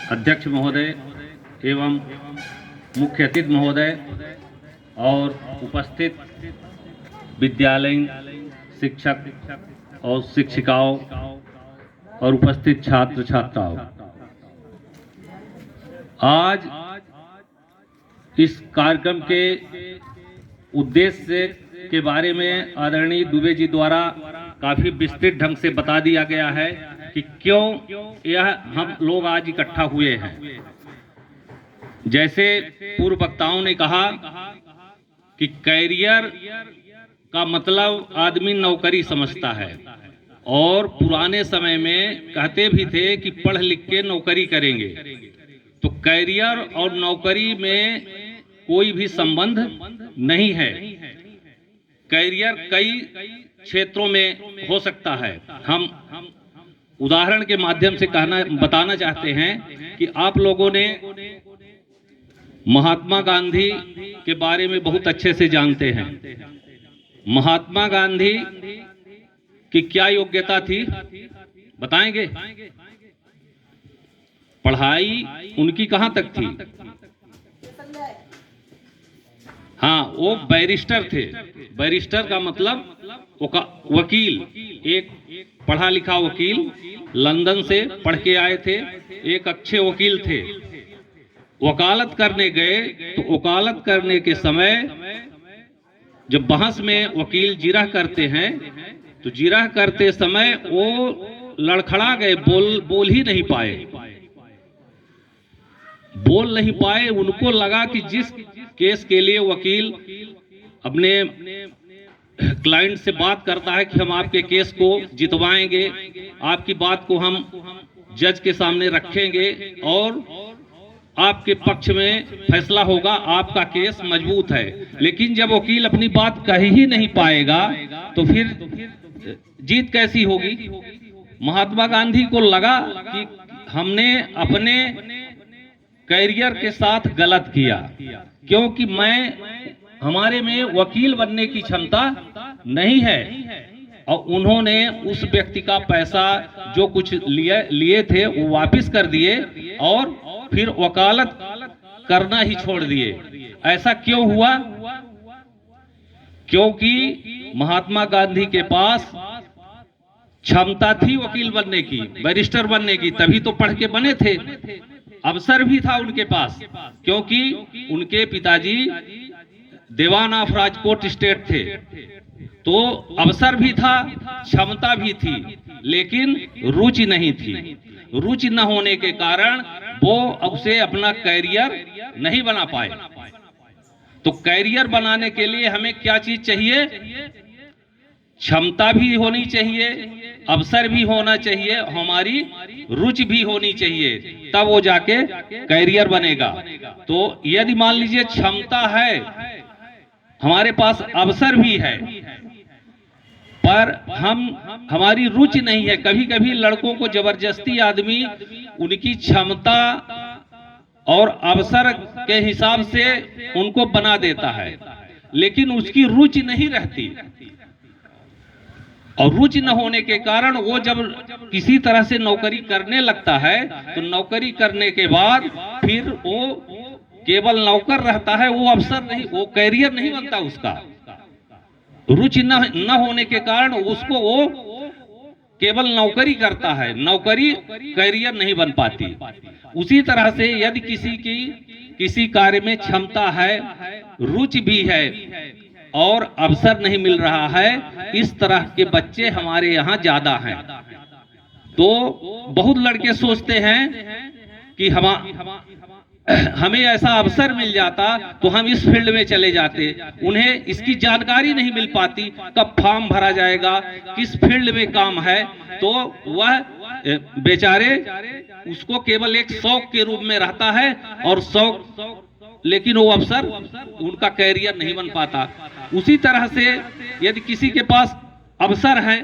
अध्यक्ष महोदय एवं मुख्य अतिथि महोदय और उपस्थित विद्यालयीन शिक्षक और शिक्षिकाओं और उपस्थित छात्र छात्राओं, आज इस कार्यक्रम के उद्देश्य के बारे में आदरणीय दुबे जी द्वारा काफ़ी विस्तृत ढंग से बता दिया गया है कि क्यों यह हम लोग आज इकट्ठा हुए हैं। जैसे पूर्व वक्ताओं ने कहा कि कैरियर का मतलब आदमी नौकरी समझता है, और पुराने समय में कहते भी थे कि पढ़ लिख के नौकरी करेंगे। तो कैरियर और नौकरी में कोई भी संबंध नहीं है। कैरियर कई क्षेत्रों में हो सकता है। हम उदाहरण के माध्यम से बताना चाहते हैं कि आप लोगों ने महात्मा गांधी के बारे में बहुत अच्छे से जानते हैं। महात्मा गांधी की क्या योग्यता थी बताएंगे? पढ़ाई उनकी कहां तक थी? हाँ, वो बैरिस्टर थे। बैरिस्टर का मतलब वकील, एक पढ़ा लिखा वकील, लंदन से पढ़ के आए थे, एक अच्छे वकील थे। वकालत करने गए तो वकालत करने के समय जब बहस में वकील जिरह करते हैं तो जिरह करते समय वो लड़खड़ा गए, बोल ही नहीं पाए। उनको लगा कि जिस केस के लिए वकील अपने क्लाइंट से बात करता है कि हम आपके केस को जितवाएंगे, आपकी बात को हम जज के सामने रखेंगे और आपके पक्ष में फैसला होगा, आपका केस मजबूत है। लेकिन जब वकील अपनी बात कह ही नहीं पाएगा तो फिर जीत कैसी होगी? महात्मा गांधी को लगा कि हमने अपने कैरियर के साथ गलत किया, क्योंकि हमारे में वकील बनने की क्षमता नहीं है। और उन्होंने उस व्यक्ति का पैसा जो कुछ लिए थे वो वापस कर दिए और फिर वकालत करना ही छोड़ दिए। ऐसा क्यों हुआ? क्योंकि महात्मा गांधी के पास क्षमता थी वकील बनने की, बैरिस्टर बनने की, तभी तो पढ़ के बने थे। अवसर भी था उनके पास, क्योंकि उनके पिताजी देवान ऑफ राजकोट स्टेट थे। तो अवसर भी था, क्षमता भी थी, लेकिन रुचि नहीं थी। रुचि न होने के कारण वो उसे अपना कैरियर नहीं बना पाए। तो कैरियर बनाने के लिए हमें क्या चीज चाहिए? क्षमता भी होनी चाहिए, अवसर भी होना चाहिए, हमारी रुचि भी होनी चाहिए, तब वो जाके कैरियर बनेगा। तो यदि मान लीजिए क्षमता है, हमारे पास अवसर भी है, पर हमारी रुचि नहीं है। कभी कभी लड़कों को जबरदस्ती आदमी उनकी क्षमता और अवसर के हिसाब से उनको बना देता है, लेकिन उसकी रुचि नहीं रहती। और रुचि न होने के कारण वो जब किसी तरह से नौकरी करने लगता है तो नौकरी करने के बाद फिर वो केवल नौकर रहता है, वो अवसर नहीं, वो कैरियर नहीं बनता उसका। रुचि न होने के कारण उसको वो केवल नौकरी करता है, नौकरी कैरियर नहीं बन पाती। उसी तरह से यदि किसी कार्य में क्षमता है, रुचि भी है और अवसर नहीं मिल रहा है, इस तरह के बच्चे हमारे यहाँ ज्यादा हैं। तो बहुत लड़के सोचते हैं कि हमें ऐसा अवसर मिल जाता तो हम इस फील्ड में चले जाते। उन्हें इसकी जानकारी नहीं मिल पाती, कब फॉर्म भरा जाएगा, किस फील्ड में काम है। तो वह बेचारे उसको केवल एक शौक के रूप में रहता है, और शौक, लेकिन वो अवसर उनका कैरियर नहीं बन पाता। उसी तरह से यदि किसी के पास अवसर है,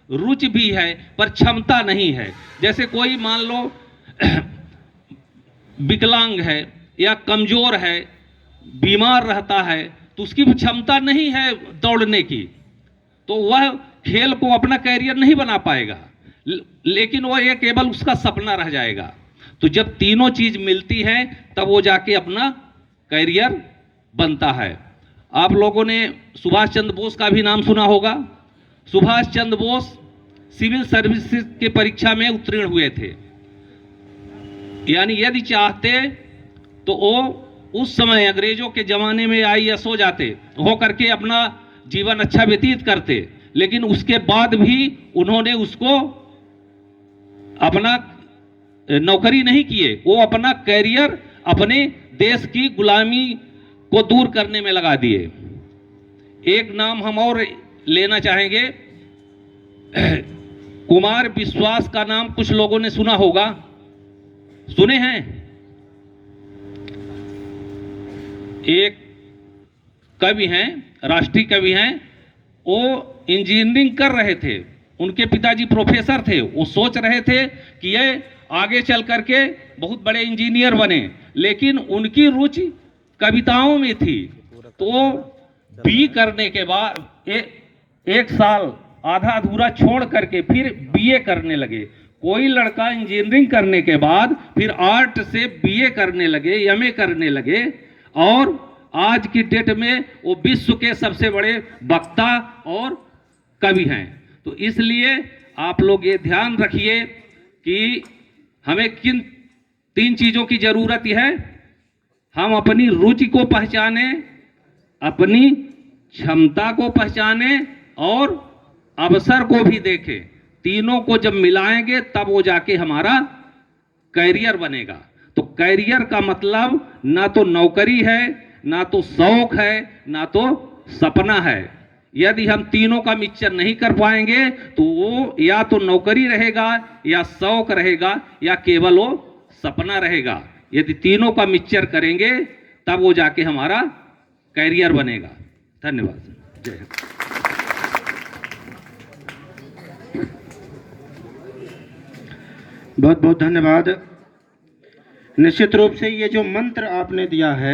रुचि भी है, पर क्षमता नहीं है, जैसे कोई मान लो विकलांग है या कमजोर है, बीमार रहता है, तो उसकी क्षमता नहीं है दौड़ने की, तो वह खेल को अपना कैरियर नहीं बना पाएगा, लेकिन वह ये केवल उसका सपना रह जाएगा। तो जब तीनों चीज मिलती है तब वो जाके अपना कैरियर बनता है। आप लोगों ने सुभाष चंद्र बोस का भी नाम सुना होगा। सुभाष चंद्र बोस सिविल सर्विसेज के परीक्षा में उत्तीर्ण हुए थे। यानी यदि चाहते तो वो उस समय अंग्रेजों के जमाने में आईएएस हो जाते, हो करके अपना जीवन अच्छा व्यतीत करते, लेकिन उसके बाद भी उन्होंने उसको अपना नौकरी नहीं किए, वो अपना कैरियर अपने देश की गुलामी को दूर करने में लगा दिए। एक नाम हम और लेना चाहेंगे, कुमार विश्वास का नाम कुछ लोगों ने सुना होगा, सुने हैं? एक कवि हैं, राष्ट्रीय कवि हैं। वो इंजीनियरिंग कर रहे थे, उनके पिताजी प्रोफेसर थे। वो सोच रहे थे कि ये आगे चल करके बहुत बड़े इंजीनियर बने, लेकिन उनकी रुचि कविताओं में थी। तो बी करने के बाद एक साल आधा अधूरा छोड़ करके फिर बीए करने लगे। कोई लड़का इंजीनियरिंग करने के बाद फिर आर्ट से बीए करने लगे, एमए करने लगे, और आज की डेट में वो विश्व के सबसे बड़े वक्ता और कवि हैं। तो इसलिए आप लोग ये ध्यान रखिए कि हमें किन 3 चीजों की जरूरत है। हम अपनी रुचि को पहचाने, अपनी क्षमता को पहचाने और अवसर को भी देखें। तीनों को जब मिलाएंगे तब वो जाके हमारा कैरियर बनेगा। तो कैरियर का मतलब ना तो नौकरी है, ना तो शौक है, ना तो सपना है। यदि हम तीनों का मिक्सचर नहीं कर पाएंगे तो वो या तो नौकरी रहेगा, या शौक रहेगा, या केवल वो सपना रहेगा। यदि तीनों का मिक्सचर करेंगे तब वो जाके हमारा कैरियर बनेगा। धन्यवाद। जय हिंद। बहुत बहुत धन्यवाद। निश्चित रूप से ये जो मंत्र आपने दिया है